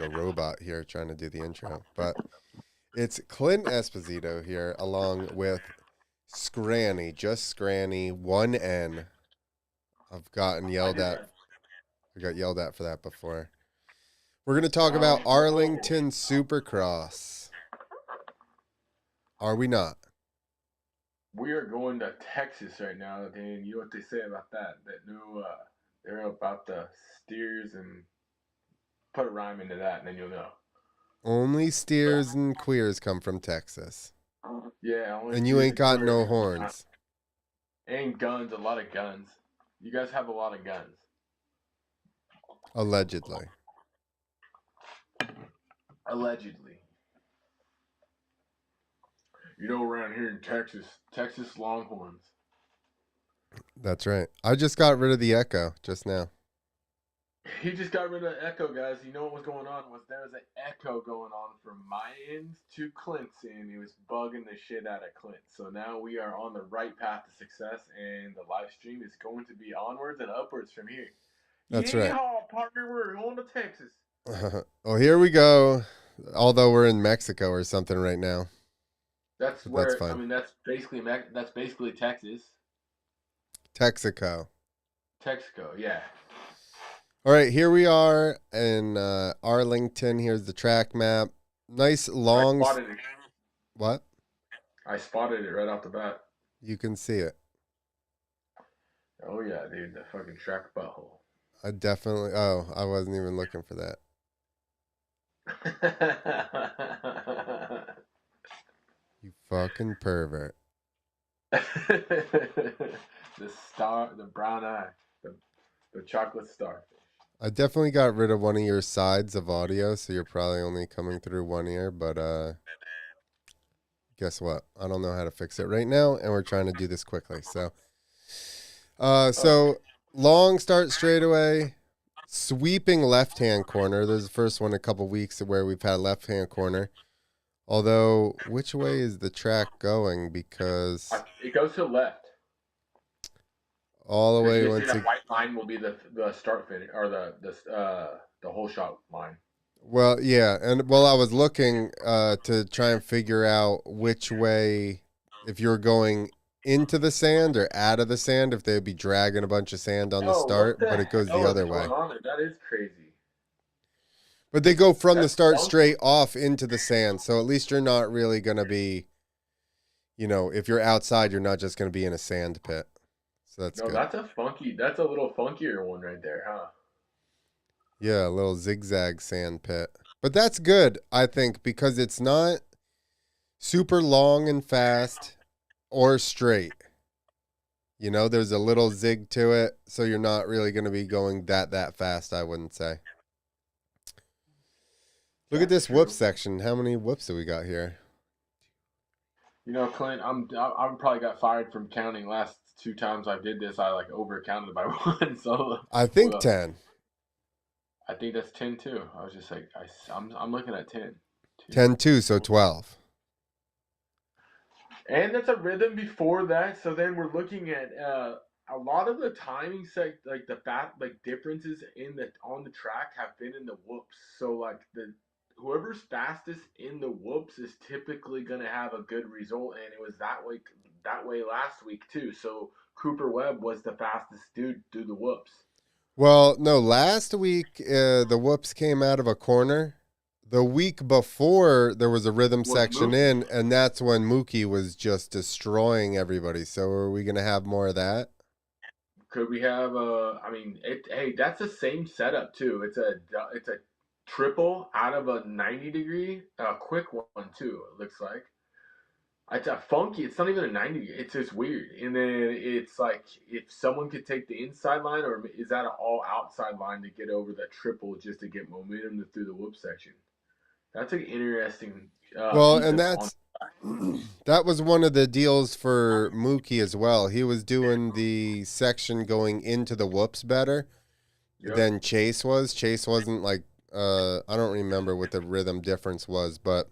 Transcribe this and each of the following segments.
a robot here trying to do the intro. But it's Clint Esposito here, along with Scranny, just Scranny, one N. I've gotten yelled at. I got yelled at for that before. We're going to talk about Arlington Supercross. Are we not? We are going to Texas right now, Dan. You know what they say about that? That new, they're about the steers and put a rhyme into that, and then you'll know. Only steers and queers come from Texas. Yeah, only And you steers ain't and got queers. no horns. And guns, a lot of guns. You guys have a lot of guns. Allegedly. Allegedly. You know, around here in Texas, Texas Longhorns. That's right. I just got rid of the echo just now. He just got rid of echo, guys. You know what was going on? Was there was an echo going on from my end to Clint's end. It was bugging the shit out of Clint. So now we are on the right path to success, and the live stream is going to be onwards and upwards from here. That's right. Yeehaw, partner, we're going to Texas. Well, here we go. Although we're in Mexico or something right now. That's But where that's fine. I mean that's basically Texas. Texaco. Texaco, yeah. All right, here we are in Arlington. Here's the track map. Nice long. I spotted it. What? I spotted it right off the bat. You can see it. Oh yeah, dude, the fucking track butthole. I definitely. Oh, I wasn't even looking for that. You fucking pervert. The brown eye, the chocolate starfish. I definitely got rid of one of your sides of audio, so you're probably only coming through one ear, but guess what? I don't know how to fix it right now, and we're trying to do this quickly. So long start straightaway, sweeping left-hand corner. There's the first one in a couple weeks where we've had left-hand corner. Although, which way is the track going? Because it goes to the left. all the way once that white line will be the start finish or the whole shot line. Well, yeah, and I was looking to try and figure out which way, if you're going into the sand or out of the sand, if they'd be dragging a bunch of sand on the start, but it goes the other way. That is crazy. But they go from the start straight off into the sand, so at least you're not really going to be, if you're outside, you're not just going to be in a sand pit. So that's good. That's a little funkier one right there, huh? Yeah, a little zigzag sand pit. But that's good, I think, because it's not super long and fast or straight. There's a little zig to it, so you're not really going to be going that fast, I wouldn't say. Look at this whoop section. How many whoops do we got here? Clint, I'm probably got fired from counting. Last 2 times I did this, I over counted by 1. So I think 10. I think that's 10 too. I was just like, I'm looking at 10. 10-2, so 12. And that's a rhythm before that. So then we're looking at a lot of the timing, like the differences on the track have been in the whoops. So like whoever's fastest in the whoops is typically going to have a good result, and it was that way last week too. So Cooper Webb was the fastest dude through the whoops. Well, no, last week the whoops came out of a corner. The week before there was a rhythm section in, and that's when Mookie was just destroying everybody. So are we going to have more of that? Could we have hey, that's the same setup too. It's a triple out of a 90-degree, quick one too. It looks like it's a funky. It's not even a 90. It's just weird. And then it's like if someone could take the inside line, or is that an all outside line to get over that triple just to get momentum through the whoop section? That's an interesting. And that was one of the deals for Mookie as well. He was doing the section going into the whoops better than Chase was. Chase wasn't like. I don't remember what the rhythm difference was, but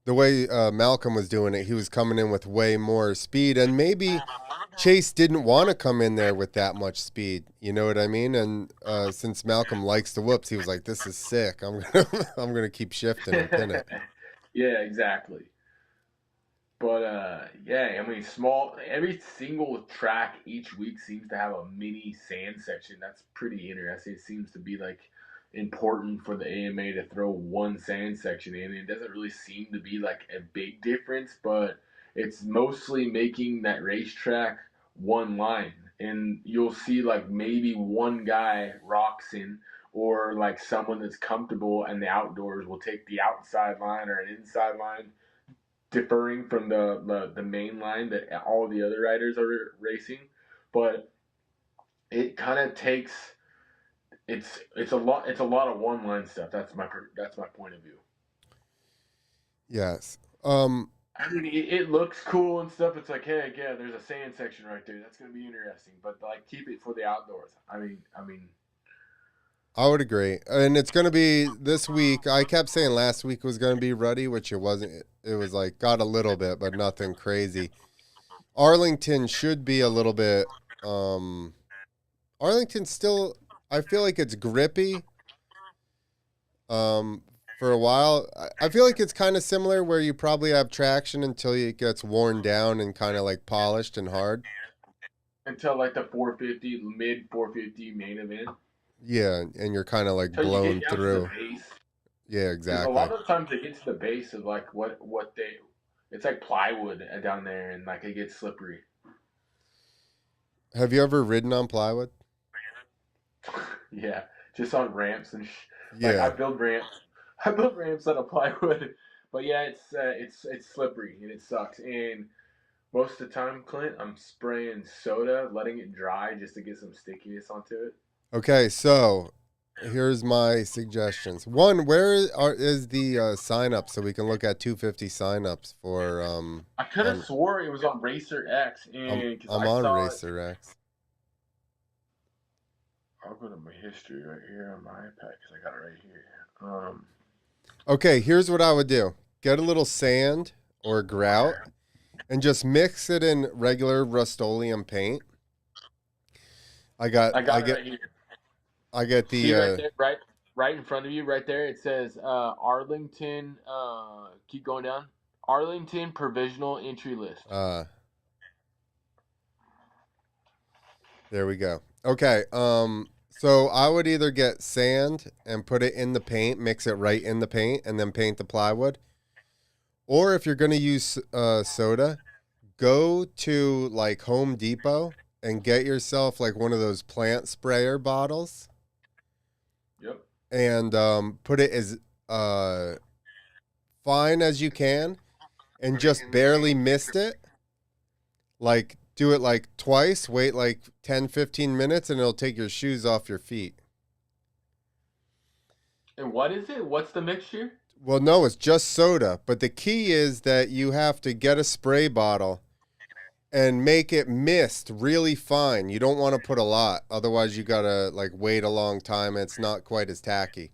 the way Malcolm was doing it, he was coming in with way more speed, and maybe Chase didn't want to come in there with that much speed. You know what I mean? And since Malcolm likes the whoops, he was like, "This is sick. I'm gonna I'm gonna keep shifting and pin it." Yeah, exactly. But yeah, I mean, small. Every single track each week seems to have a mini sand section. That's pretty interesting. It seems to be like important for the AMA to throw one sand section in. It doesn't really seem to be like a big difference, but it's mostly making that racetrack one line. And you'll see like maybe one guy rocks in, or like someone that's comfortable and the outdoors will take the outside line or an inside line, differing from the main line that all the other riders are racing. But it kind of takes, it's a lot of one line stuff. That's my point of view. Yes. I mean, it looks cool and stuff. It's like, hey, yeah, there's a sand section right there. That's gonna be interesting. But like, keep it for the outdoors. I mean, I would agree. And it's going to be this week. I kept saying last week was going to be ruddy, which it wasn't. It was like got a little bit, but nothing crazy. Arlington should be a little bit. Arlington still, I feel like it's grippy for a while. I feel like it's kind of similar where you probably have traction until it gets worn down and kind of like polished and hard. until like the 450 mid 450 main event, Yeah, and you're kind of like until you blown get down to the through. base. Yeah, Because a exactly. lot of times they get to the base of like what they, it's like plywood down there, and like it gets slippery. Have you ever ridden on plywood? Yeah, just on ramps like I Yeah. build ramps. I build ramps out of plywood, but yeah, it's slippery and it sucks. And most of the time, Clint, I'm spraying soda, letting it dry just to get some stickiness onto it. Okay, so here's my suggestions. One, is the sign up so we can look at 250 signups for I could have on swore it was on Racer X, and because I'm I on saw it. Racer X. I'll go to my history right here on my iPad because I got it right here. Okay, here's what I would do. Get a little sand or grout and just mix it in regular Rust-Oleum paint. I got I I got it get right here. I get See the right there, right in front of you, right there. It says Arlington. Keep going down. Arlington provisional entry list. there we go. Okay, so I would either get sand and put it in the paint, mix it right in the paint, and then paint the plywood. Or if you're gonna use soda, go to like Home Depot and get yourself like one of those plant sprayer bottles Yep. and put it as uh, fine as you can and just barely mist it. Like do it like twice, wait like 10, 15 minutes, and it'll take your shoes off your feet. And what is it? What's the mixture? Well, no, it's just soda. But the key is that you have to get a spray bottle and make it mist really fine. You don't want to put a lot. Otherwise, you got to like wait a long time and it's not quite as tacky.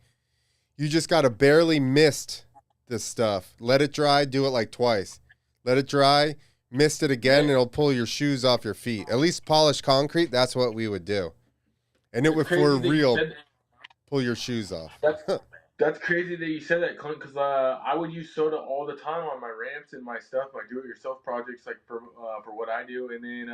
You just got to barely mist this stuff. Let it dry, do it like twice. Let it dry, mist it again, and Man, it'll pull your shoes off your feet. At least polished concrete, that's what we would do. And it it's would for crazy that you real said pull your shoes off. that's that's crazy that you said that, Clint. Because I would use soda all the time on my ramps and my stuff, my do-it-yourself projects, like for what I do, and then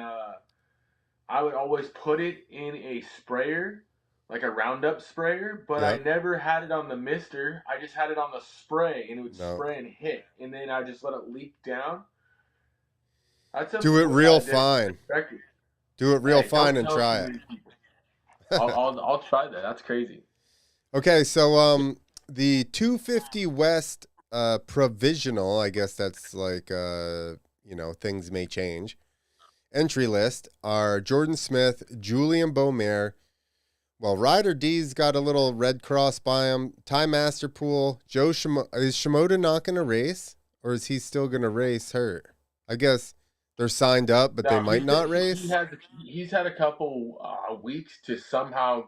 I would always put it in a sprayer, like a Roundup sprayer, but I Yep. never had it on the mister. I just had it on the spray, and it would No. spray and hit, and then I just let it leak down. That's Do something it with real that I didn't fine. expect. Do it real Hey, fine don't and tell too try it. many people. I'll try that. That's crazy. Okay, so the 250 West provisional, I guess that's like things may change. Entry list are Jordan Smith, Julian Beaumer. Well, Ryder D's got a little red cross by him. Ty Masterpool, Joe Shimoda. Is Shimoda not going to race, or is he still going to race hurt? I guess They're signed up, but they Now might not he race. has he's had a couple weeks to somehow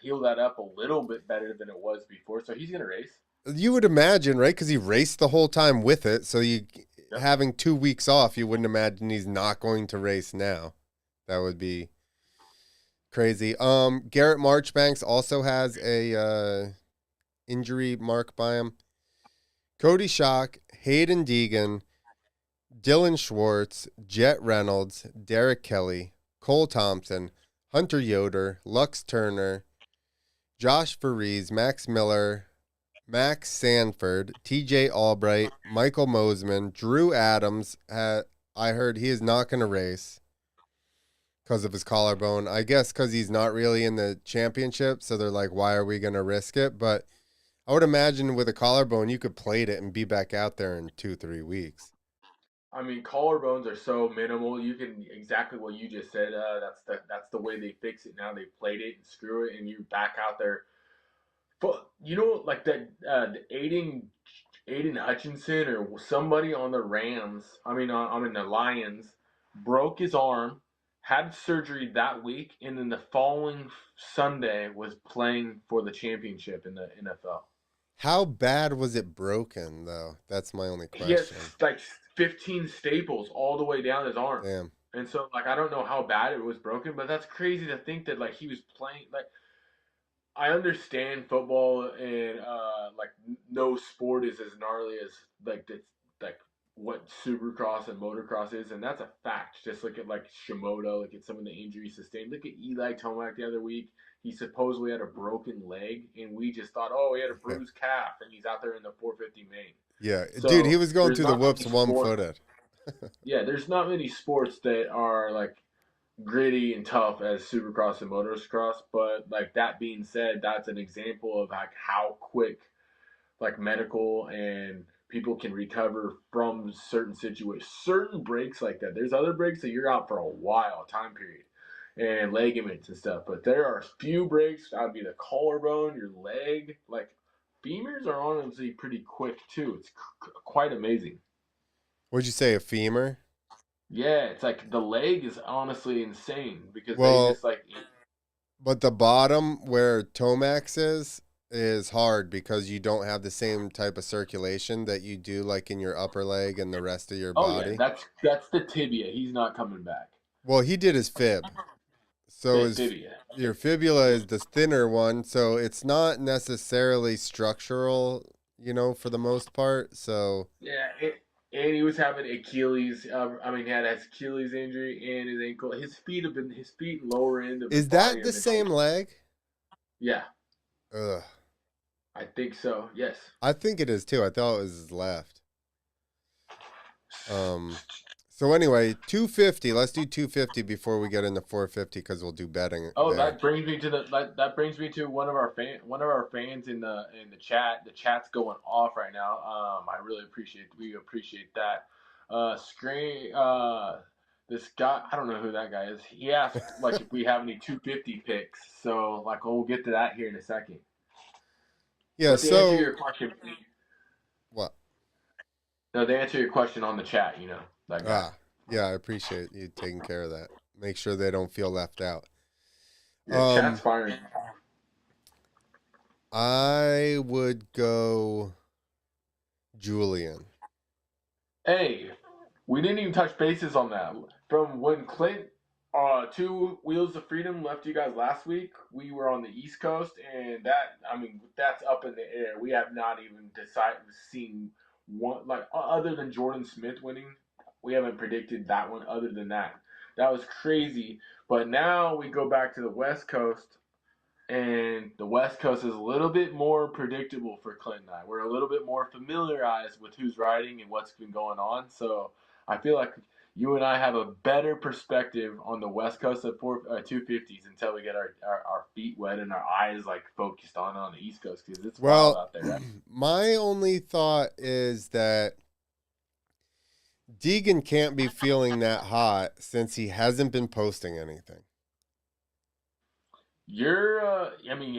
heal that up a little bit better than it was before, so he's gonna race. You would imagine, right? Because he raced the whole time with it. So you Yep. having 2 weeks off, you wouldn't imagine he's not going to race now. That would be crazy. Garrett Marchbanks also has a injury mark by him. Cody Schock, Hayden Deegan, Dylan Schwartz, Jet Reynolds, Derek Kelly, Cole Thompson, Hunter Yoder, Lux Turner, Josh Faries, Max Miller, Max Sanford, TJ Albright, Michael Mosman, Drew Adams. I heard he is not going to race because of his collarbone. I guess because he's not really in the championship. So they're like, why are we going to risk it? But I would imagine with a collarbone, you could plate it and be back out there in 2-3 weeks. I mean, collarbones are so minimal. You can exactly what you just said. That's the way they fix it now. They plate it and screw it, and you're back out there. But you know, like that, the Aiden Hutchinson or somebody on the Rams. I mean the Lions broke his arm, had surgery that week, and then the following Sunday was playing for the championship in the NFL. How bad was it broken, though? That's my only He has question. like 15 staples all the way down his arm. Damn. And so like I don't know how bad it was broken, but that's crazy to think that like he was playing like I understand football and like no sport is as gnarly as like what Supercross and motocross is, and that's a fact. Just look at like Shimoda, look at some of the injuries sustained. Look at Eli Tomac the other week. He supposedly had a broken leg, and we just thought, oh, he had a bruised calf, and he's out there in the 450 main. Yeah, dude, he So was going there's through the not whoops many sports. 1-footed. Yeah, there's not many sports that are like gritty and tough as Supercross and motocross. But like that being said, that's an example of like how quick like medical and people can recover from certain situations, certain breaks like that. There's other breaks that you're out for a while, time period, and ligaments and stuff. But there are few breaks. That'd be the collarbone, your leg. Like femurs are honestly pretty quick too. It's quite amazing. Would you say a femur? Yeah, it's like the leg is honestly insane because they Well, just like but the bottom where Tomax is hard because you don't have the same type of circulation that you do like in your upper leg and the rest of your oh yeah, body. that's the tibia. He's not coming back. Well, he did his fib. So his Tibia. your fibula is the thinner one, so it's not necessarily structural, for the most part. So Yeah, and he was having Achilles. He had his Achilles injury and his ankle. His feet and lower end of his is body that have the been. same leg? Yeah, Ugh. I think so. Yes. I think it is too. I thought it was his left. Um so anyway, 250. Let's do 250 before we get into 450 because we'll do betting Oh, there. that brings me to that brings me to one of our fans in the chat. The chat's going off right now. We appreciate that. Screen this guy, I don't know who that guy is. He asked like if we have any 250 picks. So like we'll get to that here in a second. Yeah, But to answer so your question, what? no, to answer your question on the chat, that guy. Yeah, I appreciate you taking care of that. Make sure they don't feel left out. Yeah, chat's Um firing. I would go Julian. Hey, we didn't even touch bases on that. From when Clint, two Wheels of Freedom left you guys last week, we were on the East Coast, and that's up in the air. We have not even seen one, like, other than Jordan Smith winning, we haven't predicted that one other than that. That was crazy. But now we go back to the West Coast, and the West Coast is a little bit more predictable for Clint and I. We're a little bit more familiarized with who's riding and what's been going on. So I feel like you and I have a better perspective on the West Coast of 250s until we get our feet wet and our eyes like focused on the East Coast because it's wild Well, out there. my only thought is that Deegan can't be feeling that hot since he hasn't been posting anything. I mean,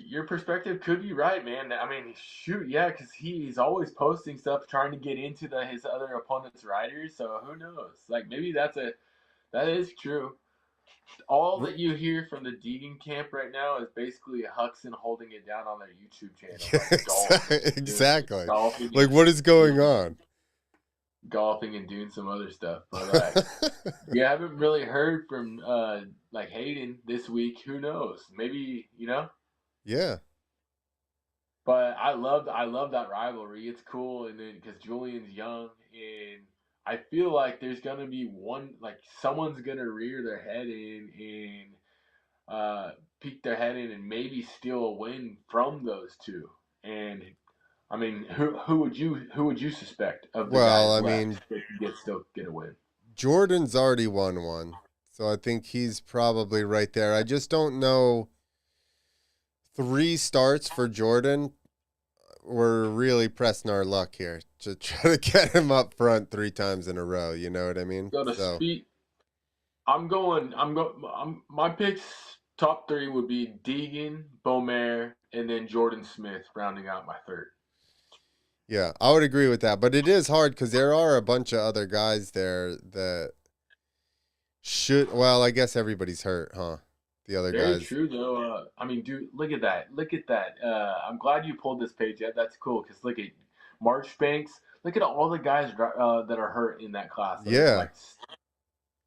your perspective could be right, man. I mean, shoot, yeah, because he's always posting stuff trying to get into his other opponent's riders. So who knows? Like maybe that is true. All R- that you hear from the Deegan camp right now is basically Huxon holding it down on their YouTube channel, Yeah, like exactly. golfing Like, what is going doing, on? golfing and doing some other stuff. But like, we haven't really heard from like Hayden this week. Who knows? Maybe Yeah. But I love that rivalry. It's cool, and then because Julian's young, and I feel like there's gonna be one like someone's gonna rear their head in and peek their head in and maybe steal a win from those two. And I mean, who would you suspect of the Well, guys I left mean, that can still get a win? Jordan's already won one. So I think he's probably right there. I just don't know. 3 starts for Jordan. We're really pressing our luck here to try to get him up front 3 times in a row. You know what I mean? So to So, speak, my picks top three would be Deegan, Beaumare, and then Jordan Smith rounding out my third. yeah, I would agree with that. But it is hard because there are a bunch of other guys there that should. Well, I guess everybody's hurt, huh? The other Very guys. true, though. I mean, dude, look at that. Look at that. I'm glad you pulled this page. Yeah, that's cool. Because look at Marchbanks. Look at all the guys that are hurt in that class. That are Yeah. like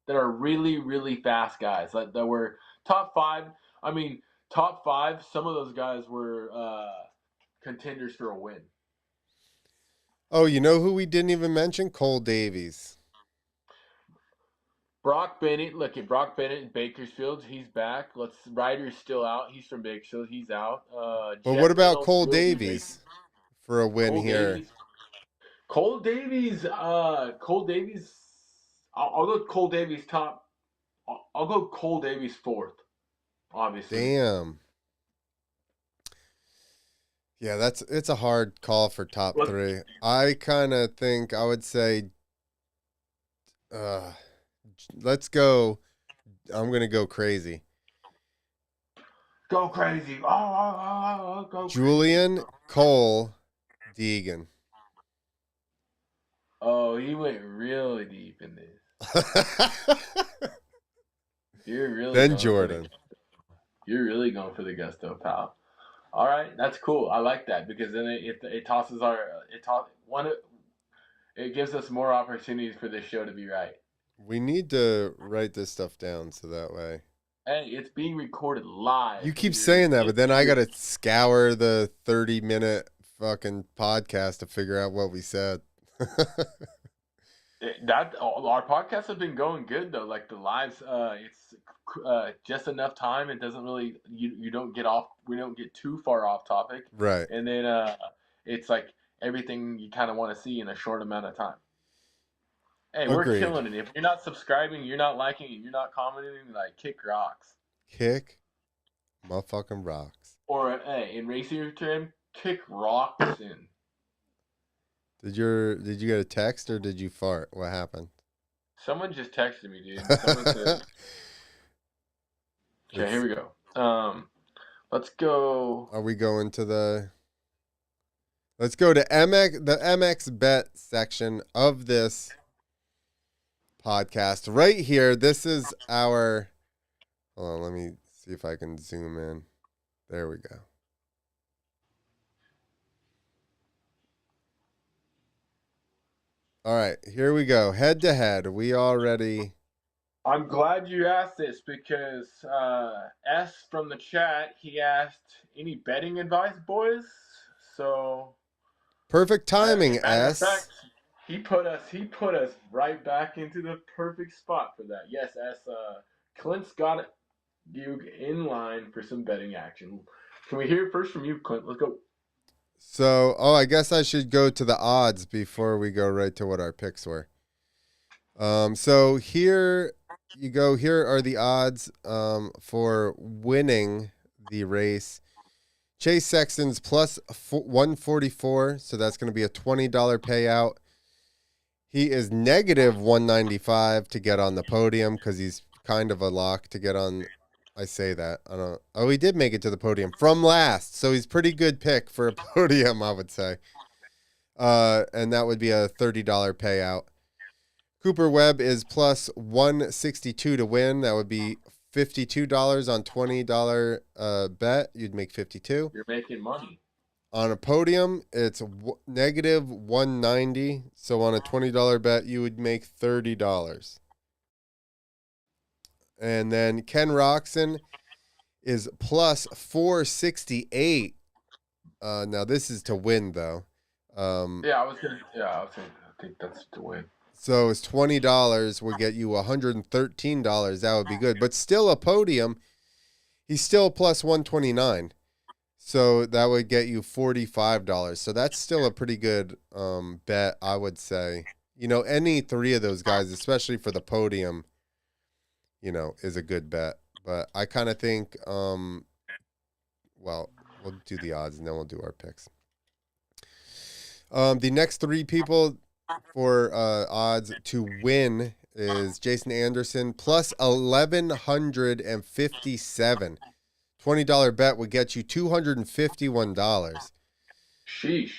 that are really, really fast guys. That were top five. I mean, top five. Some of those guys were contenders for a win. Oh, you know who we didn't even mention? Cole Davies. Brock Bennett, look at Brock Bennett in Bakersfield. He's back. Ryder's still out. He's from Bakersfield. He's out. But what Jeff about Reynolds Cole will be racing. Davies for a win Cole here? Davies. Cole Davies. Cole Davies. I'll go Cole Davies top. I'll go Cole Davies fourth. Obviously. Damn. Yeah, it's a hard call for top What? 3. I kind of think I would say, uh, let's go. I'm gonna go crazy. Go crazy. Oh, go Julian, crazy. Cole, Deegan. Oh, he went really deep in this. You're really Then going Jordan. you're really going for the gusto, pal. All right, that's cool. I like that because then it tosses it gives us more opportunities for this show to be right. We need to write this stuff down so that way. Hey, it's being recorded live. You keep saying that, but then I gotta scour the 30-minute fucking podcast to figure out what we said. That our podcasts have been going good though. Like the lives, it's just enough time. It doesn't really you don't get off. We don't get too far off topic, Right. and then it's like everything you kind of want to see in a short amount of time. Hey, we're Agreed. killing it. If you're not subscribing, you're not liking, and you're not commenting, like kick rocks. Kick motherfucking rocks. Or hey, in racing term, kick rocks in. Did you get a text or did you fart? What happened? Someone just texted me, dude. Someone said, "Okay, here we go. Let's go." Are we going to the? Let's go to the MX bet section of this podcast right here. This is our. Hold on, let me see if I can zoom in. There we go. All right, here we go. Head to head. We already. I'm glad you asked this because S from the chat, he asked, "Any betting advice, boys?" So Perfect timing, matter of S. fact, he put us right back into the perfect spot for that. Yes, S. Clint's got you in line for some betting action. Can we hear first from you, Clint? Let's go. So, I guess I should go to the odds before we go right to what our picks were. So here you go. Here are the odds for winning the race. Chase Sexton's plus 144, so that's going to be a $20 payout. He is negative 195 to get on the podium because he's kind of a lock to get on I say that. I don't. Oh, he did make it to the podium from last, so he's pretty good pick for a podium, I would say. And that would be a $30 payout. Cooper Webb is plus 162 to win. That would be $52 on $20 bet. You'd make 52. You're making money. On a podium, it's negative 190. So on a $20 bet, you would make $30. And then Ken Roxon is plus 468. Now this is to win though. I think that's the win. So it's $20 would get you $113. That would be good, but still a podium. He's still plus 129. So that would get you $45. So that's still a pretty good bet, I would say. Any three of those guys, especially for the podium, is a good bet. But I kind of think, well, we'll do the odds and then we'll do our picks. The next three people for odds to win is Jason Anderson plus 1,157. $20 bet would get you $251. Sheesh.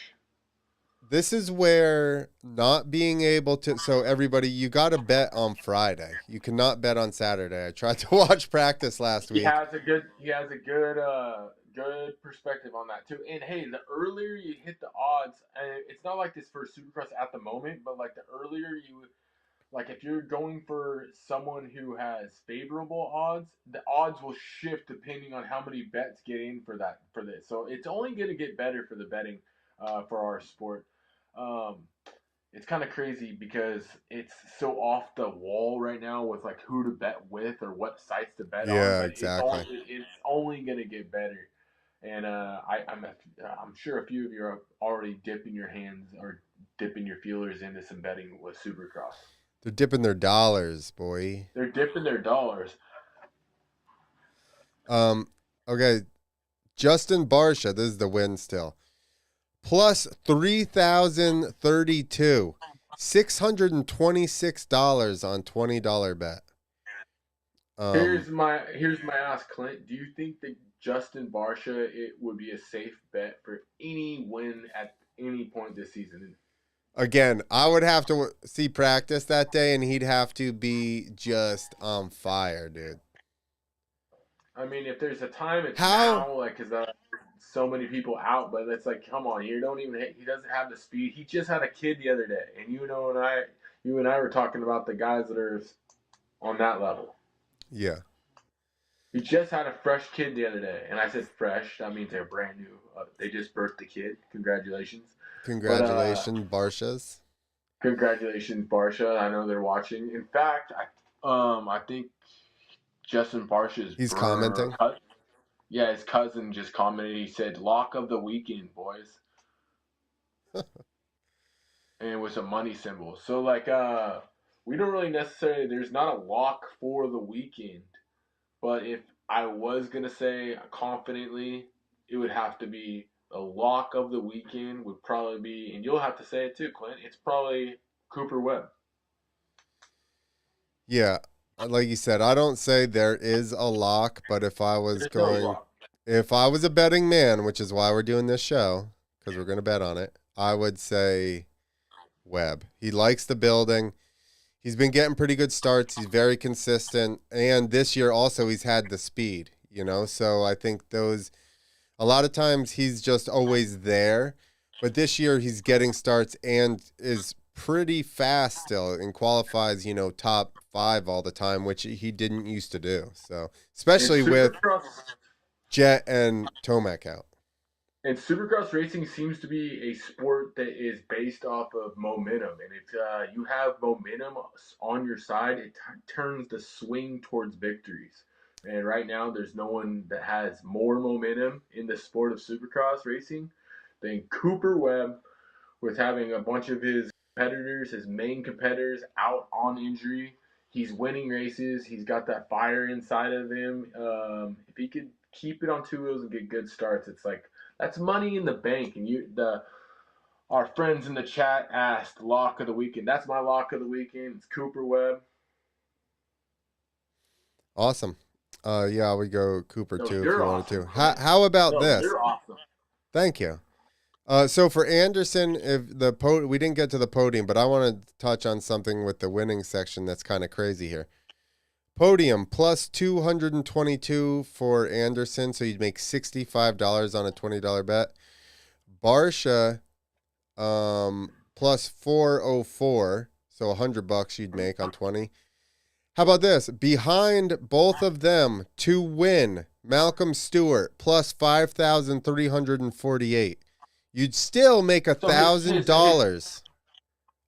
This is where not being able to. So everybody, you got to bet on Friday. You cannot bet on Saturday. I tried to watch practice last week. He has a good perspective on that too. And hey, the earlier you hit the odds, it's not like this for Supercross at the moment, but like the earlier you, like if you're going for someone who has favorable odds, the odds will shift depending on how many bets get in for this. So it's only going to get better for the betting for our sport. It's kind of crazy because it's so off the wall right now with like who to bet with or what sites to bet on. Yeah, But exactly. it's only going to get better. And I'm sure a few of you are already dipping your hands or dipping your feelers into some betting with Supercross. They're dipping their dollars, boy. They're dipping their dollars. Okay. Justin Barsha, this is the win still. Plus 3,032. $626 on $20 bet. Here's my ask, Clint. Do you think that Justin Barsha it would be a safe bet for any win at any point this season? Again, I would have to see practice that day, and he'd have to be just on fire, dude. I mean, if there's a time, it's now, like, because so many people out, but it's like, come on, he doesn't have the speed. He just had a kid the other day, and you and I were talking about the guys that are on that level. Yeah. He just had a fresh kid the other day, and I said fresh. That means they're brand new. They just birthed the kid. Congratulations. Congratulations, Barshas. Congratulations, Barsha. I know they're watching. In fact, I think Justin Barsha's He's commenting. Yeah, his cousin just commented. He said, "Lock of the weekend, boys," and it was a money symbol. So like, we don't really necessarily. There's not a lock for the weekend, but if I was gonna say confidently, it would have to be a lock of the weekend. Would probably be, and you'll have to say it too, Clint. It's probably Cooper Webb. Yeah, like you said, I don't say there is a lock, but if I was if I was a betting man, which is why we're doing this show, because we're going to bet on it, I would say Webb. He likes the building. He's been getting pretty good starts. He's very consistent. And this year also he's had the speed, So I think a lot of times he's just always there. But this year he's getting starts and is pretty fast still and qualifies, top 5 all the time, which he didn't used to do. So especially with Jet and Tomac out. And Supercross racing seems to be a sport that is based off of momentum. And if you have momentum on your side, it turns the swing towards victories. And right now, there's no one that has more momentum in the sport of Supercross racing than Cooper Webb, with having a bunch of his main competitors, out on injury. He's winning races. He's got that fire inside of him. If he could keep it on two wheels and get good starts, it's like that's money in the bank. And our friends in the chat asked lock of the weekend. That's my lock of the weekend. It's Cooper Webb. Awesome. Yeah, we go Cooper No, too if you you're wanted awesome, to. How Clint. how about No, this? you're awesome. Thank you. So for Anderson, if we didn't get to the podium, but I want to touch on something with the winning section that's kind of crazy here. Podium plus 222 for Anderson, so you'd make $65 on a $20 bet. Barsha, plus 404, so $100 you'd make on 20. How about this? Behind both of them to win, Malcolm Stewart plus 5,348. You'd still make a So his $1,000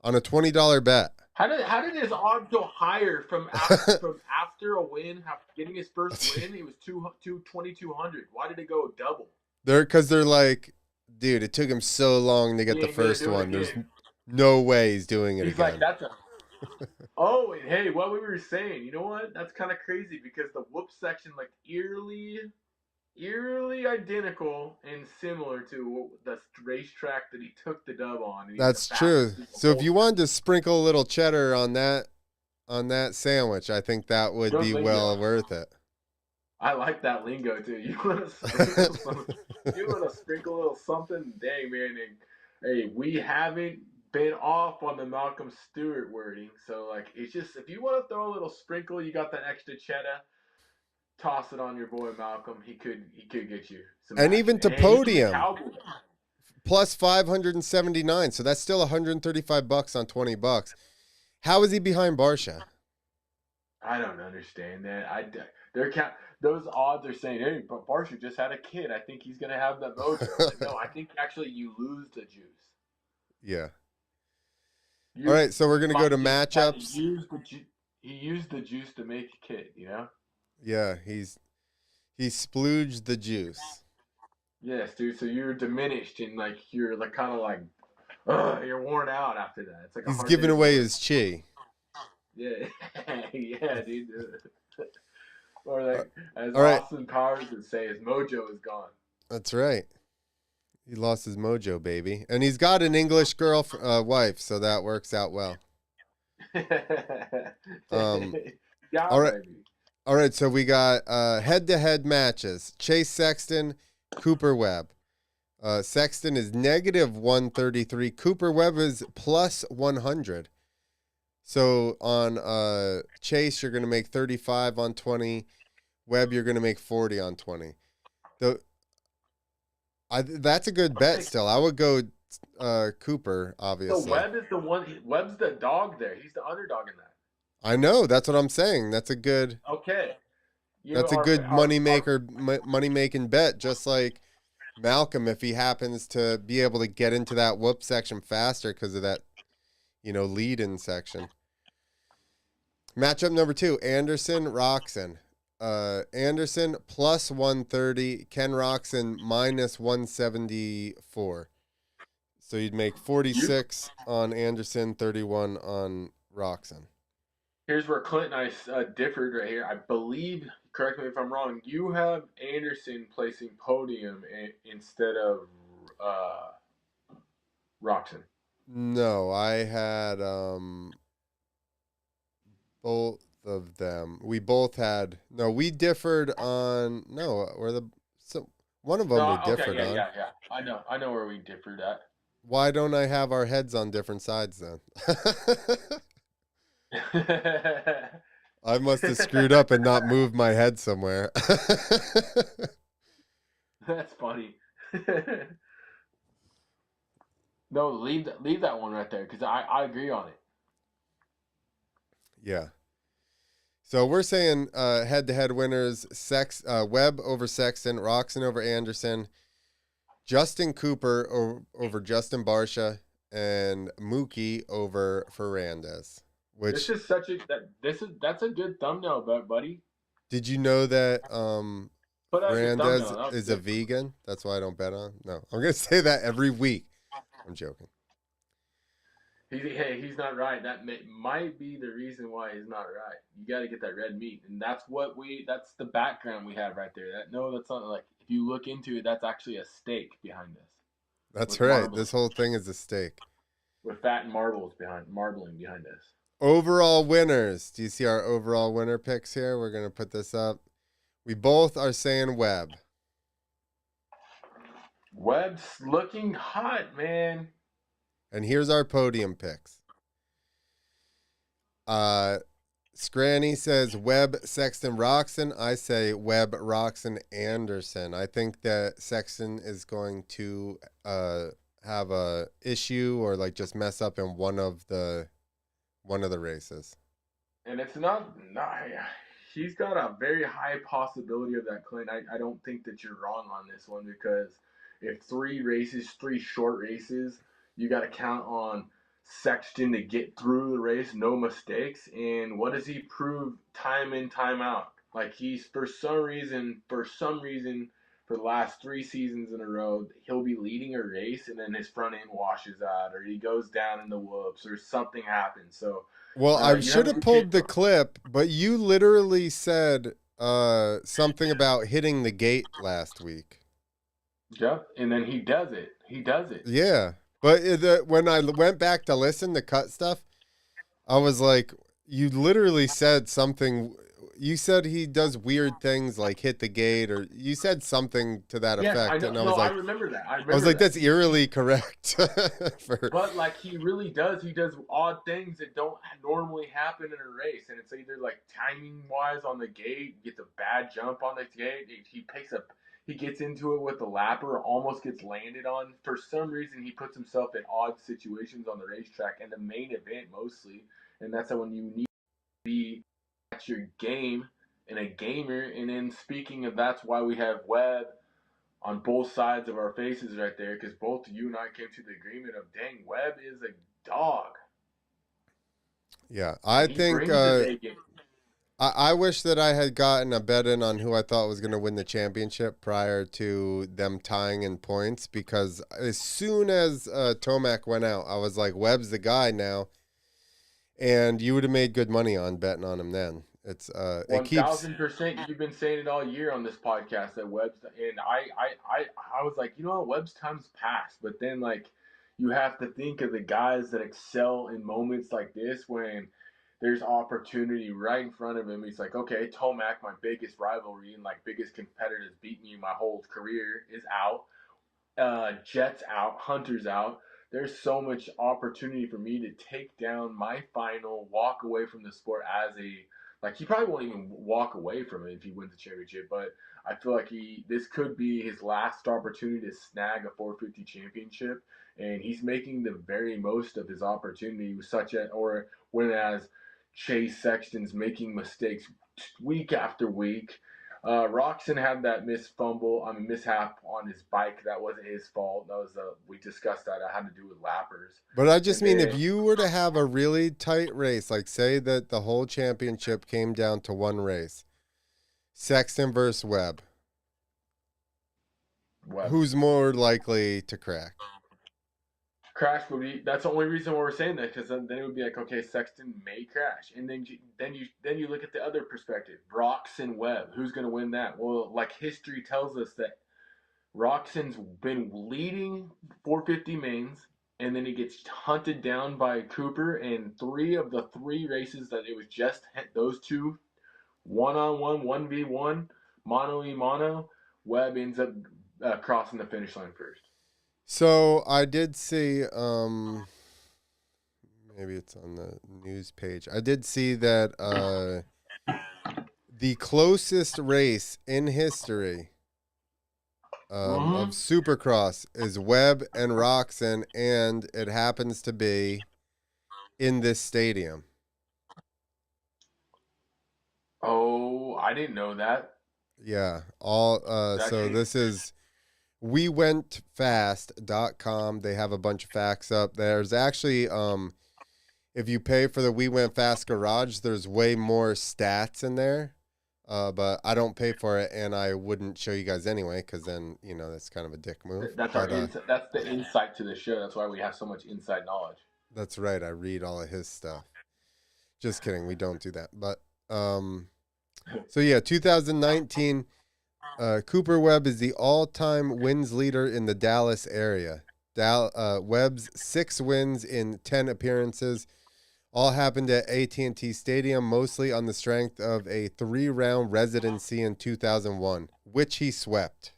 on a $20 bet. how did his odds go higher from after a win, getting his first win? It was 2,200. Why did it go double? They're like, dude, it took him so long to get He the ain't gonna first do it one. There's again. no way he's doing it He's like, again. that's a. Oh, and hey, what we were saying, you know what? That's kind of crazy because the whoop section, like, eerily identical and similar to the racetrack that he took the dub on. And he's the That's true. fastest in the So if whole you thing. wanted to sprinkle a little cheddar on that sandwich, I think that would Good be lingo. well worth it. I like that lingo too. You want to sprinkle some, you want to sprinkle a little something, dang man. And, hey, we haven't been off on the Malcolm Stewart wording, so like it's just if you want to throw a little sprinkle, you got that extra cheddar. Toss it on your boy Malcolm. He could get you some And action, even to and he was a podium, cowboy. plus 579. So that's still $135 on $20. How is he behind Barsha? I don't understand that. They're those odds are saying, hey, but Barsha just had a kid. I think he's gonna have that mojo. Like, no, I think actually you lose the juice. Yeah. All You right, so we're gonna go might to just had to matchups. use the he used the juice to make a kid. You know? Yeah, he splooged the juice. Yes, dude. So you're diminished and like you're like kind of like, you're worn out after that. It's like a He's hard giving day's away work. his chi. Yeah, yeah, dude. Or Uh, like as all right, Austin Powers would say, his mojo is gone. that's right. He lost his mojo, baby, and he's got an English wife, so that works out well. Um, Yeah, all right, baby. all right. So we got head-to-head matches: Chase Sexton, Cooper Webb. Sexton is negative 133. Cooper Webb is plus 100. So on Chase, you're going to make 35 on 20. Webb, you're going to make 40 on 20. That's a good bet still. I would go Cooper, So obviously. Webb is the one. Webb's the dog there. He's the underdog in that. I know. That's what I'm saying. That's a good Okay. that's a good money making bet, just like Malcolm if he happens to be able to get into that whoop section faster because of that, lead in section. Matchup number 2, Anderson, Roxon. Anderson plus 130, Ken Roxon minus 174. So you'd make 46 on Anderson, 31 on Roxon. Here's where Clint and I differed right here. I believe, correct me if I'm wrong, you have Anderson placing podium instead of Roxon. No, I had both of them. We both had no. We differed on no. One of them we No, okay, differed yeah, on. yeah, yeah. I know where we differed at. Why don't I have our heads on different sides then? I must have screwed up and not moved my head somewhere. That's funny. No, leave that one right there because I agree on it. Yeah. So we're saying head-to-head winners: Webb over Sexton, Roxon over Anderson, Justin Cooper over Justin Barsha, and Mookie over Ferrandez. This Which is that's a good thumbnail, buddy. did you know that Put as your Ferrandez thumbnail. That was is a good. vegan? That's why I don't bet on. No, I'm gonna say that every week. I'm joking. He's not right. That might be the reason why he's not right. You got to get that red meat, and that's the background we have right there. That's not like if you look into it, that's actually a steak behind this That's with right. marbling, This whole thing is a stake. with fat and marbling behind this. Overall winners. Do you see our overall winner picks here? We're gonna put this up. We both are saying Webb. Webb's looking hot, man. And here's our podium picks. Scranny says Webb, Sexton, Roxon. I say Webb, Roxon, Anderson. I think that Sexton is going to have a issue or like just mess up in one of the races. And it's not he's got a very high possibility of that, Clint. I don't think that you're wrong on this one because if three short races, you got to count on Sexton to get through the race, no mistakes. And what does he prove time in, time out? Like he's for some reason, for the last 3 seasons in a row, he'll be leading a race and then his front end washes out, or he goes down in the whoops, or something happens. So well, I you should have have pulled the clip, but you literally said something about hitting the gate last week. Yep, and then he does it. He does it. Yeah, but when I went back to listen to cut stuff, I was like, you literally said something. You said he does weird things like hit the gate, or you said something to that Yes, I effect, know. and I No, was I like, remember that. that's eerily correct. But like he really does. He does odd things that don't normally happen in a race, and it's either like timing wise on the gate, gets a bad jump on the gate. He gets into it with the lapper, almost gets landed on. For some reason, he puts himself in odd situations on the racetrack and the main event mostly, and that's when you need to be at your game and a gamer. And then speaking of, that's why we have Webb on both sides of our faces right there, because both you and I came to the agreement of, dang, Webb is a dog. Yeah, I He think brings his A game. I wish that I had gotten a bet in on who I thought was going to win the championship prior to them tying in points, because as soon as Tomac went out, I was like, Webb's the guy now, and you would have made good money on betting on him then. It's it keeps 1,000%. You've been saying it all year on this podcast that Webb's, and I was like, you know what, Webb's time's passed. But then like, you have to think of the guys that excel in moments like this when there's opportunity right in front of him. He's like, okay, Tomac, my biggest rivalry and like biggest competitor that's beat me my whole career, is out. Jets out, Hunter's out. There's so much opportunity for me to take down my final, walk away from the sport as a, like, he probably won't even walk away from it if he wins the championship. But I feel like this could be his last opportunity to snag a 450 championship, and he's making the very most of his opportunity, such as, or whereas Chase Sexton's making mistakes week after week. Roxon had that mishap on his bike. That wasn't his fault. That was we discussed that. It had to do with lappers. But I just And mean, then, if you were to have a really tight race, like say that the whole championship came down to one race, Sexton versus Webb, who's more likely to crack? Crash would be. That's the only reason why we're saying that, because then it would be like, okay, Sexton may crash, and then you look at the other perspective, Roxon Webb. Who's going to win that? Well, like history tells us that Roxon's been leading 450 mains, and then he gets hunted down by Cooper in 3 of the 3 races that it was just those two, 1-on-1, 1v1, mano y mano. Webb ends up crossing the finish line first. So I did see, maybe it's on the news page. I did see that the closest race in history of Supercross is Webb and Roxon, and it happens to be in this stadium. Oh, I didn't know that. Yeah. So this is wewentfast.com. They have a bunch of facts up. There's actually if you pay for the We Went Fast Garage, there's way more stats in there. But I don't pay for it, and I wouldn't show you guys anyway, because then that's kind of a dick move. That's that's the insight to the show. That's why we have so much inside knowledge. That's right. I read all of his stuff. Just kidding. We don't do that. But so yeah, 2019. Cooper Webb is the all-time wins leader in the Dallas area. Webb's 6 wins in 10 appearances. All happened at AT&T Stadium, mostly on the strength of a 3-round residency in 2001, which he swept.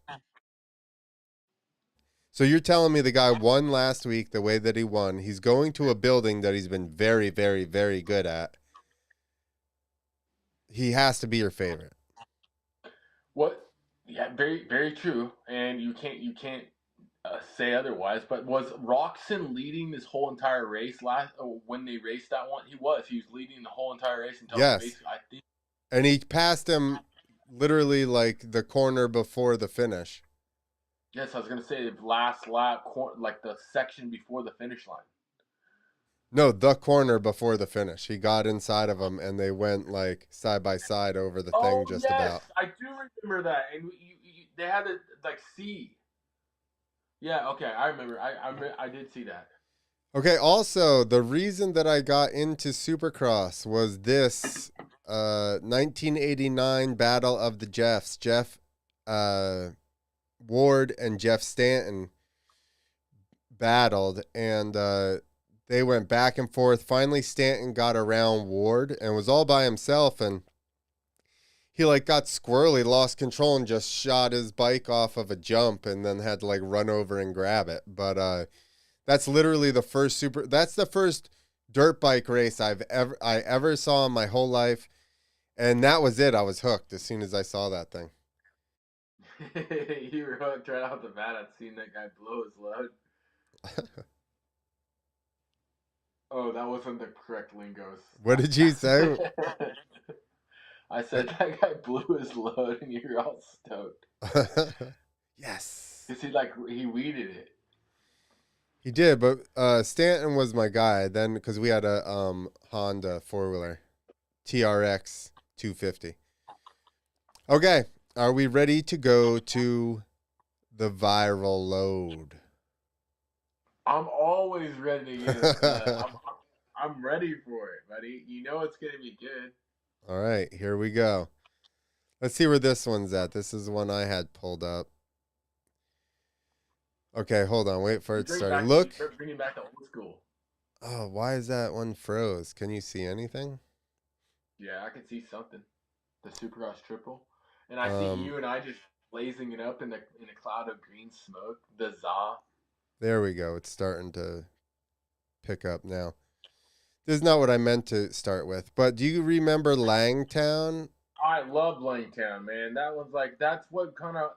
So you're telling me the guy won last week the way that he won. He's going to a building that he's been very, very, very good at. He has to be your favorite. What? Yeah, very very true. And you can't say otherwise. But was Roxon leading this whole entire race when they raced that one? He was. He was leading the whole entire race until Yes. basically I think. And he passed him literally like the corner before the finish. Yes, I was gonna say the last lap, like the section before the finish line. No, the corner before the finish. He got inside of him and they went like side by side over the thing Oh just yes, about. I do remember that. And they had to like see. Yeah, okay, I remember. I did see that. Okay, also, the reason that I got into Supercross was this 1989 Battle of the Jeffs. Jeff Ward and Jeff Stanton battled, and they went back and forth. Finally, Stanton got around Ward and was all by himself, and he like got squirrely, lost control, and just shot his bike off of a jump, and then had to like run over and grab it. But that's literally the first That's the first dirt bike race I ever saw in my whole life, and that was it. I was hooked as soon as I saw that thing. You were hooked right off the bat. I'd seen that guy blow his load. Oh, that wasn't the correct lingo. What did you say? I said that guy blew his load, and you're all stoked. Yes. Cause he weeded it. He did, but Stanton was my guy then because we had a Honda 4-wheeler TRX 250. Okay, are we ready to go to the viral load? I'm always ready to get I'm ready for it, buddy. You know it's gonna be good. All right, here we go. Let's see where this one's at. This is the one I had pulled up. Okay, hold on. Wait for it to start. Look. Bringing back the old school. Oh, why is that one froze? Can you see anything? Yeah, I can see something. The Supercross triple, and I see you and I just blazing it up in a cloud of green smoke. The za. There we go. It's starting to pick up now. This is not what I meant to start with, but do you remember Langtown? I love Langtown, man. That's what kind of.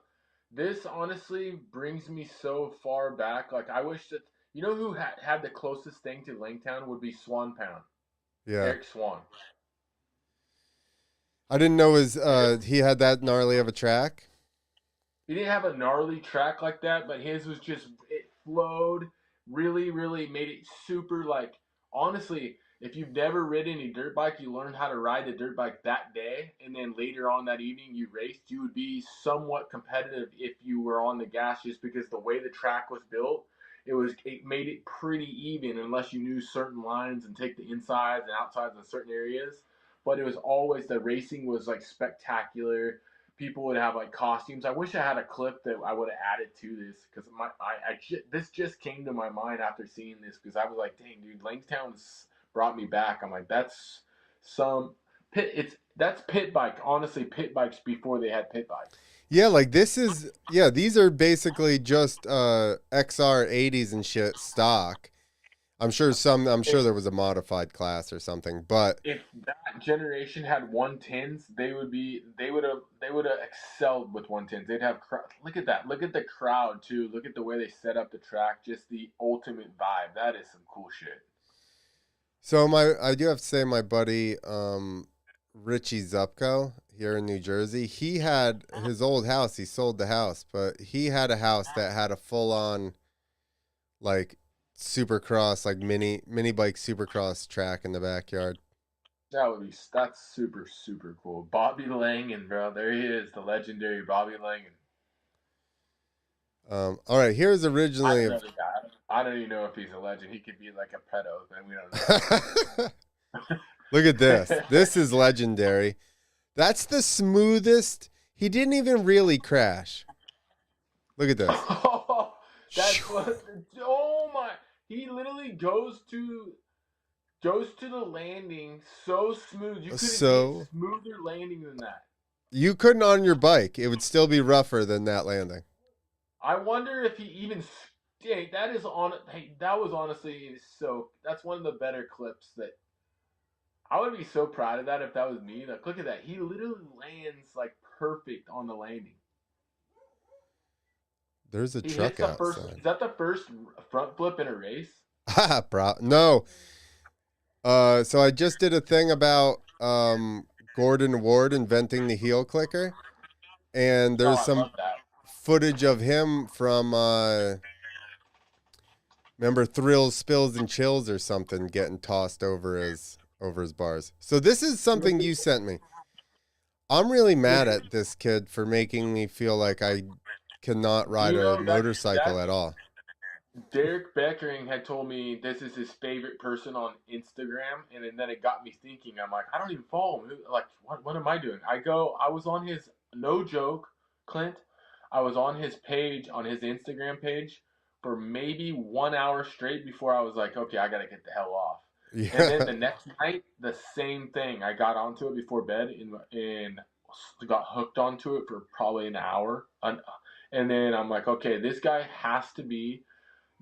This honestly brings me so far back. Like I wish that who had the closest thing to Langtown would be Swan Pound. Yeah. Eric Swan. I didn't know he had that gnarly of a track. He didn't have a gnarly track like that, but his was it flowed, really, really made it super honestly, if you've never ridden a dirt bike, you learned how to ride the dirt bike that day, and then later on that evening you raced, you would be somewhat competitive if you were on the gas just because the way the track was built, it made it pretty even unless you knew certain lines and take the insides and outsides in certain areas. But it was always the racing was spectacular. People would have costumes. I wish I had a clip that I would have added to this because this just came to my mind after seeing this because I was like, dang, dude, Langstown's brought me back. I'm like, that's some that's pit bike. Honestly, pit bikes before they had pit bikes. Yeah, these are basically just XR 80s and shit stock. I'm sure there was a modified class or something, but if that generation had 110s, they would have excelled with 110s. They'd have look at that. Look at the crowd too. Look at the way they set up the track. Just the ultimate vibe. That is some cool shit. So I do have to say my buddy Richie Zupko here in New Jersey, he had his old house. He sold the house, but he had a house that had a full on Supercross, mini bike Supercross track in the backyard. That's super super cool. Bobby Langen, bro, there he is, the legendary Bobby Langen. All right, here's originally. I don't even know if he's a legend. He could be like a pedo, and we don't know. Look at this. This is legendary. That's the smoothest. He didn't even really crash. Look at this. Oh, that's what. Oh my. He literally goes to Goes to the landing so smooth. You couldn't get So smoother landing than that. you couldn't on your bike. It would still be rougher than that landing. I wonder if he even. Hey, that is on. Hey, that was honestly so. That's one of the better clips that I would be so proud of that if that was me. Like, look at that. He literally lands like perfect on the landing. There's a He hits truck the first. outside. Is that the first front flip in a race? Ha, bro. No. So I just did a thing about Gordon Ward inventing the heel clicker, and Oh, there's I some love that. footage of him from remember Thrills, Spills, and Chills or something getting tossed over his bars. So this is something you sent me. I'm really mad at this kid for making me feel like I cannot Do ride you a know motorcycle that's at all. Derek Beckering had told me this is his favorite person on Instagram, and then it got me thinking. I'm like, I don't even follow him. Like, what am I doing? I was on his, no joke, Clint. I was on his page, on his Instagram page, for maybe 1 hour straight before I was like, okay, I gotta get the hell off. And then Yeah. the next night, the same thing. I got onto it before bed and got hooked onto it for probably an hour. And then I'm like, okay, this guy has to be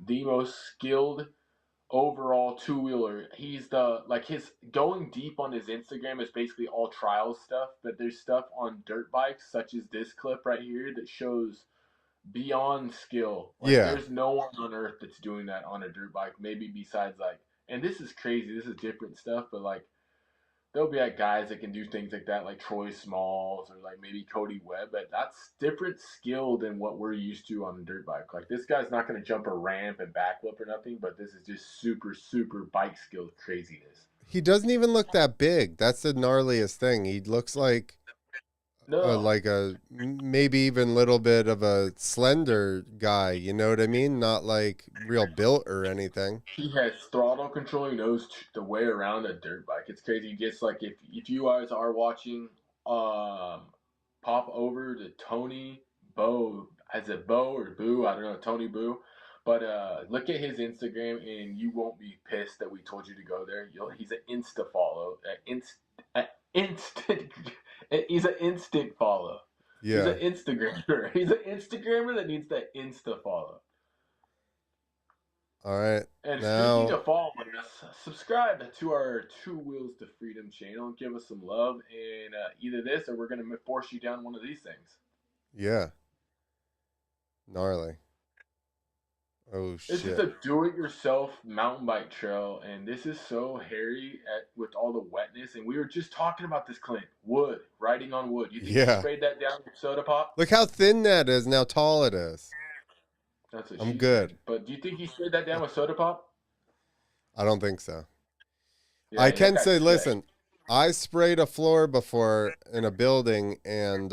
the most skilled overall two wheeler. He's the like his going deep on his Instagram is basically all trials stuff, but there's stuff on dirt bikes such as this clip right here that shows beyond skill. Like Yeah. there's no one on earth that's doing that on a dirt bike, maybe besides like, and this is crazy, this is different stuff, but like there'll be like guys that can do things like that, like Troy Smalls or like maybe Cody Webb, but that's different skill than what we're used to on a dirt bike. Like this guy's not going to jump a ramp and backflip or nothing, but this is just super, super bike skill craziness. He doesn't even look that big. That's the gnarliest thing. He looks No, like a maybe even little bit of a slender guy. You know what I mean? Not like real built or anything. he has throttle control. He knows the way around a dirt bike. It's crazy. Just like if you guys are watching, um, pop over to Tony Bo. Is it Bo or Boo? I don't know. Tony Boo. But look at his Instagram, and you won't be pissed that we told you to go there. He's an insta follow, instant. He's an instant follow. He's an Yeah. Instagrammer. He's an Instagrammer that needs to insta follow. All right. And speaking Now, of following us, subscribe to our Two Wheels to Freedom channel. Give us some love, and either this or we're going to force you down one of these things. yeah. Gnarly. Oh This is shit. a do-it-yourself mountain bike trail, and this is so hairy with all the wetness. And we were just talking about this, Clint. Wood, riding on wood. You think he Yeah. sprayed that down with soda pop? Look how thin that is and how tall it is. That's what I'm she good. said. But do you think he sprayed that down with soda pop? I don't think so. I Yeah, that can guy's say, sick. listen, I sprayed a floor before in a building and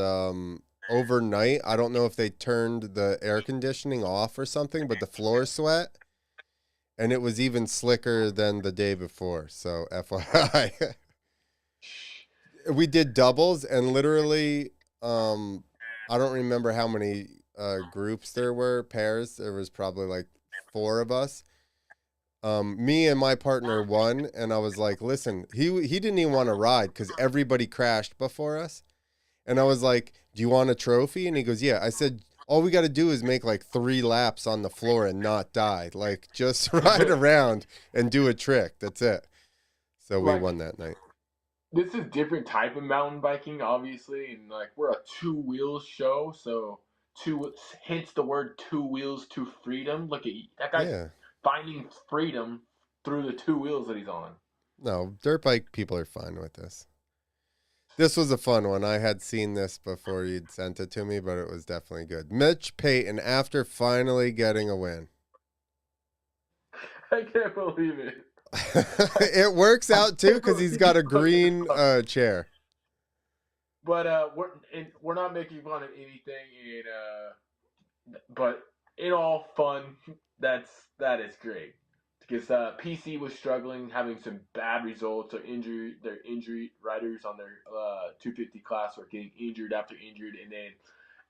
overnight, I don't know if they turned the air conditioning off or something, but the floor sweat and it was even slicker than the day before. So FYI. We did doubles and literally I don't remember how many groups there were, pairs. There was probably like four of us. Me and my partner won, and I was like, "Listen, he didn't even want to ride because everybody crashed before us." And I was like, "Do you want a trophy?" And he goes, "Yeah." I said, "All we got to do is make like 3 laps on the floor and not die. Like just ride around and do a trick. That's it." So we Like won that night. this is different type of mountain biking, obviously, and like we're a two wheels show, so two hence the word two wheels to freedom. Look at that guy's Yeah. finding freedom through the two wheels that he's on. No, dirt bike people are fine with this. This was a fun one. I had seen this before you'd sent it to me, but it was definitely good. Mitch Payton, after finally getting a win. I can't believe it. It works I out too can't because he's believe got you a brought this green up. chair. But we're not making fun of anything, but in all fun, that is great because PC was struggling, having some bad results. Their injury riders on their 250 class were getting injured after injured, and then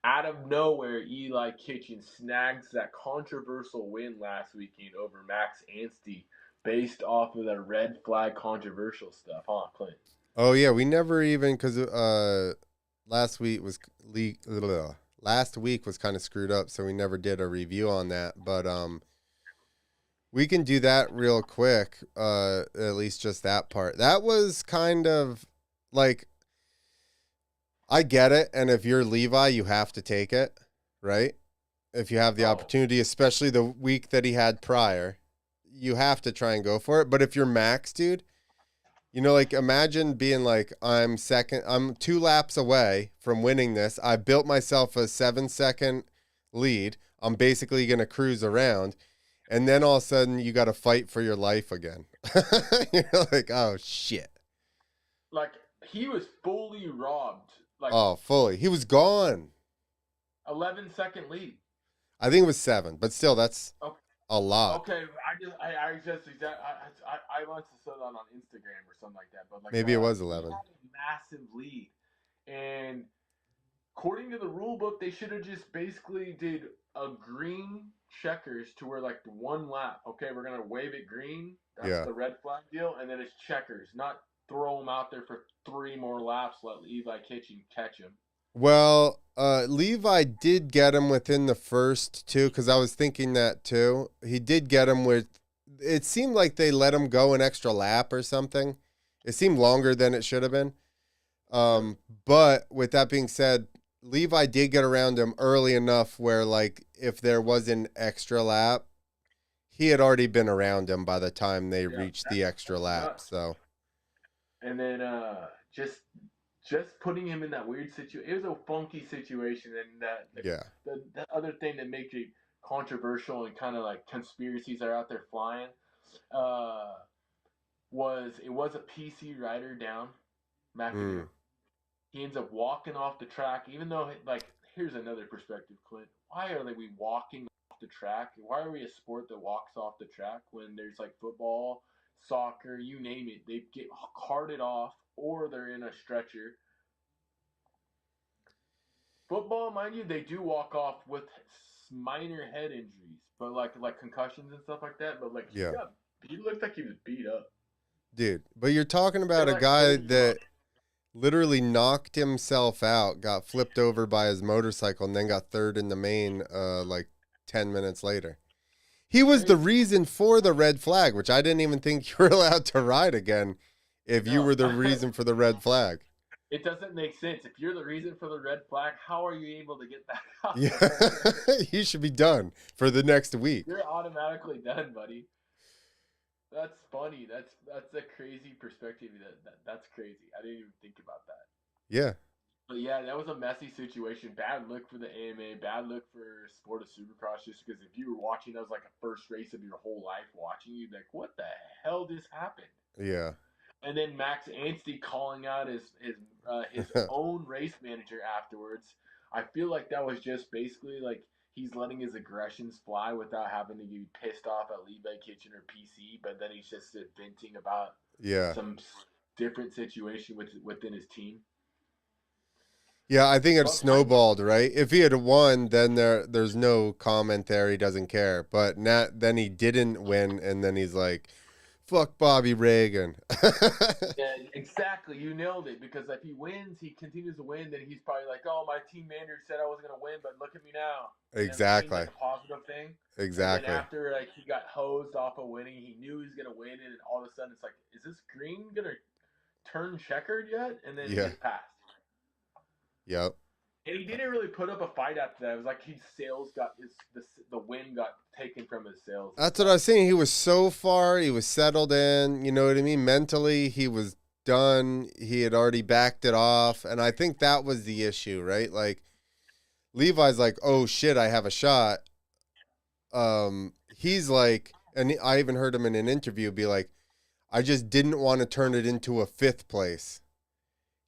out of nowhere, Eli Kitchen snags that controversial win last weekend over Max Anstey. based off of the red flag controversial stuff, huh, Clint? Oh yeah, we never even because last week was last week was kind of screwed up, so we never did a review on that. But we can do that real quick. At least just that part. That was kind of like I get it, and if you're Levi, you have to take it, right? If you have the Oh, opportunity, especially the week that he had prior, you have to try and go for it. But if you're Max, dude, like imagine being like, I'm 2 laps away from winning this. I built myself a 7-second lead. I'm basically going to cruise around. And then all of a sudden you got to fight for your life again. You're like, oh shit. like he was fully robbed. Like Oh, fully. He was gone. 11-second lead. I think it was 7, but still, that's Okay. a lot. Okay, I must have saw that on Instagram or something like that. But like, Maybe it was he 11. had a massive lead, and according to the rule book, they should have just basically did a green checkers to where like 1 lap. Okay, we're gonna wave it green. That's Yeah. the red flag deal, and then it's checkers, not throw them out there for 3 more laps. Let Levi catch him. Well, Levi did get him within the first 2 because I was thinking that too. He did get him with. It seemed like they let him go an extra lap or something. It seemed longer than it should have been. But with that being said, Levi did get around him early enough where, like, if there was an extra lap, he had already been around him by the time they Yeah, reached the extra that's lap. nuts. So And then just putting him in that weird situation. It was a funky situation, and yeah, the other thing that makes it controversial and kind of like conspiracies are out there flying. Uh, it was a PC rider down McAdoo. mm, He ends up walking off the track, even though like here's another perspective, Clint. Why are we walking off the track? Why are we a sport that walks off the track when there's like football, soccer, you name it? They get carted off or they're in a stretcher. Football, mind you, they do walk off with minor head injuries, but like concussions and stuff like that. But like yeah, he looked like he was beat up. dude. But you're talking They're about a like guy holding him up. that literally knocked himself out, got flipped over by his motorcycle, and then got third in the main like 10 minutes later. He was the Crazy. reason for the red flag, which I didn't even think you were allowed to ride again if you No, were the reason for the red flag. it doesn't make sense. If you're the reason for the red flag, how are you able to get back out Yeah, there? he should be done for the next week. You're automatically done, buddy. That's funny. That's a crazy perspective. That's crazy. I didn't even think about that. Yeah, But yeah, that was a messy situation. Bad look for the AMA. Bad look for sport of Supercross. Just because if you were watching, that was like a first race of your whole life watching. You'd be like, "What the hell just happened?" yeah, And then Max Anstey calling out his own race manager afterwards. I feel like that was just basically like he's letting his aggressions fly without having to be pissed off at Levi Kitchen or PC, but then he's just venting about yeah. some different situation within his team. Yeah, I think it But mind you, snowballed, right? If he had won, then there's no comment there. He doesn't care. But not, then he didn't win, and then he's like, fuck Bobby Reagan. yeah, exactly. You nailed it. Because if he wins, he continues to win. Then he's probably like, "Oh, my team manager said I wasn't gonna win, but look at me now." And then it seemed Exactly. like a positive thing. And then Exactly. after like he got hosed off of winning, he knew he was gonna win, and then all of a sudden it's like, "Is this green gonna turn checkered yet?" And then he Yeah. gets passed. Yep. And he didn't really put up a fight after that. It was like his sails got the wind got taken from his sails. That's what I was saying. He was so far. He was settled in. You know what I mean? Mentally, he was done. He had already backed it off. And I think that was the issue, right? Like, Levi's like, oh shit, I have a shot. He's like, and I even heard him in an interview be like, I just didn't want to turn it into a 5th place,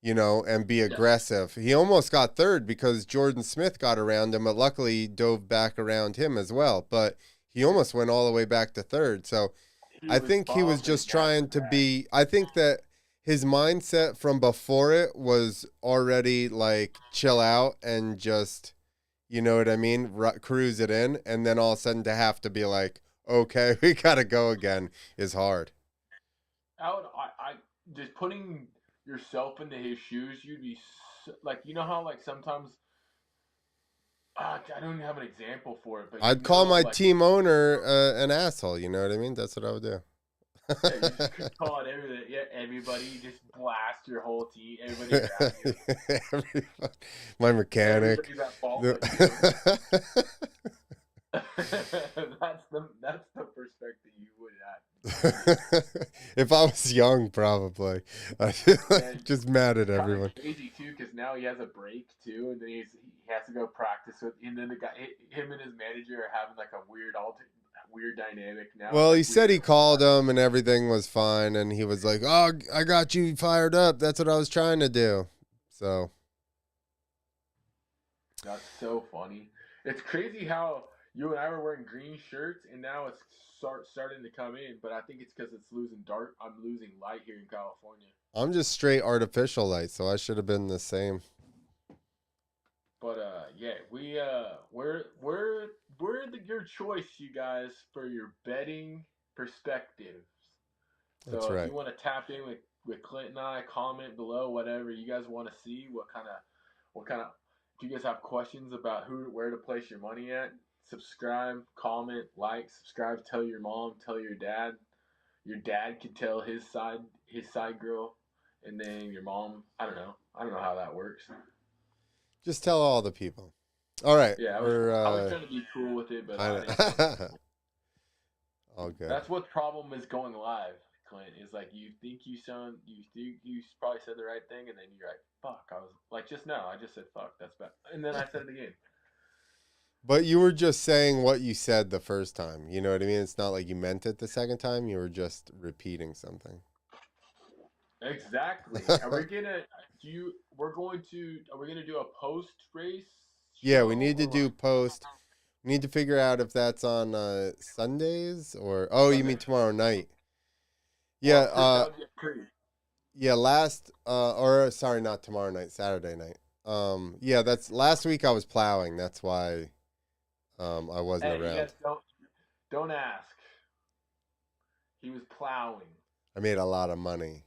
and be aggressive. He almost got 3rd because Jordan Smith got around him, but luckily he dove back around him as well. But he almost went all the way back to 3rd. So I think he was just trying to be, I think that his mindset from before it was already like chill out and just, you know what I mean, cruise it in. And then all of a sudden to have to be like, okay, we gotta go again is hard. I just putting yourself into his shoes, you'd be like, you know how like sometimes I don't even have an example for it, but I'd call my like team owner an asshole. You know what I mean? That's what I would do. yeah, you just call it everything. Yeah, everybody, you just blast your whole team, everybody around you. Everybody, my mechanic. Everybody's at fault but you. That's the perspective you would have. If I was young, probably. I feel like And just mad at kind of everyone. crazy too, because now he has a break too, and then he has to go practice with. And then the guy, him and his manager are having like a weird dynamic now. It's Well, he like said weird. he called him and everything was fine, and he was like, "Oh, I got you fired up. That's what I was trying to do." So That's so funny. It's crazy how you and I were wearing green shirts, and now it's starting to come in. But I think it's because it's losing dark. I'm losing light here in California. I'm just straight artificial light, so I should have been the same. But yeah, we're your choice, you guys, for your betting perspectives. That's So if right. you want to tap in with Clint and I, comment below whatever you guys want to see. What kind of if you guys have questions about where to place your money at, subscribe, comment, like, subscribe, tell your mom, tell your dad. Your dad could tell his side girl, and then your mom. I don't know how that works. Just tell all the people. All right, Yeah, we're I was trying to be cool with it, but I didn't want I all to. good. That's what problem is going live, Clint. Is like you think you probably said the right thing, and then you're like, fuck. I was like just now. I just said fuck. That's bad, and then I said it again. But you were just saying what you said the first time. You know what I mean? It's not like you meant it the second time. You were just repeating something. Exactly. Are we gonna do? Are we gonna do a post race Yeah, we show need to or like do post. We need to figure out if that's on Sundays or oh, you mean Sunday? tomorrow night? Yeah, Well, that would be pretty. yeah, last or sorry, not tomorrow night, Saturday night. Yeah, that's last week I was plowing. That's why I wasn't Hey, you around. guys don't ask. He was plowing. I made a lot of money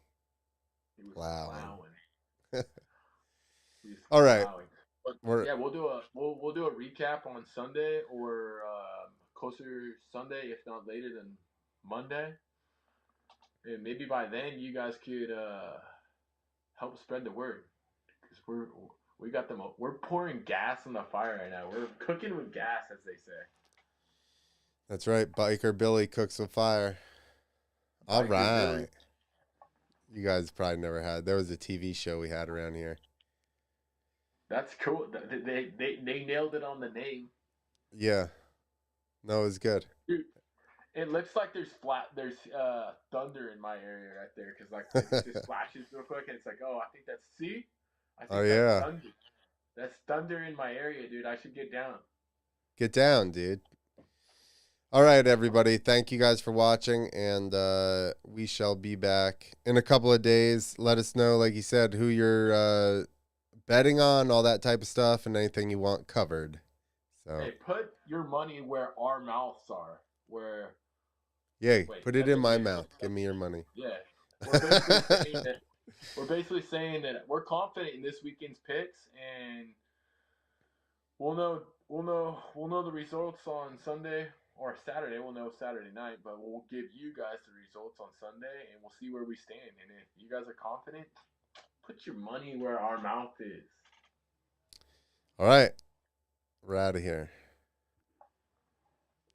He was plowing. plowing. He was All right. plowing. But We're yeah, we'll do a recap on Sunday or closer Sunday, if not later than Monday. And maybe by then you guys could help spread the word because we got them. We're pouring gas on the fire right now. We're cooking with gas, as they say. That's right. Biker Billy cooks with fire. All Biker right. Billy. You guys probably never had. There was a TV show we had around here. That's cool. They nailed it on the name. Yeah. No, it was good. Dude, it looks like there's thunder in my area right there because like it just flashes real quick and it's like, oh, I Oh think that's yeah. thunder. That's thunder in my area, dude. I should get down. Get down, dude. All right, everybody. Thank you guys for watching, and we shall be back in a couple of days. Let us know, like you said, who you're betting on, all that type of stuff, and anything you want covered. So, Hey, put your money where our mouths are. Where yay, wait, put it that's in a my weird. mouth. Give me your money. Yeah, we're basically saying that we're confident in this weekend's picks, and we'll know the results on Sunday or Saturday. We'll know Saturday night, but we'll give you guys the results on Sunday, and we'll see where we stand. And if you guys are confident, put your money where our mouth is. All right, we're out of here.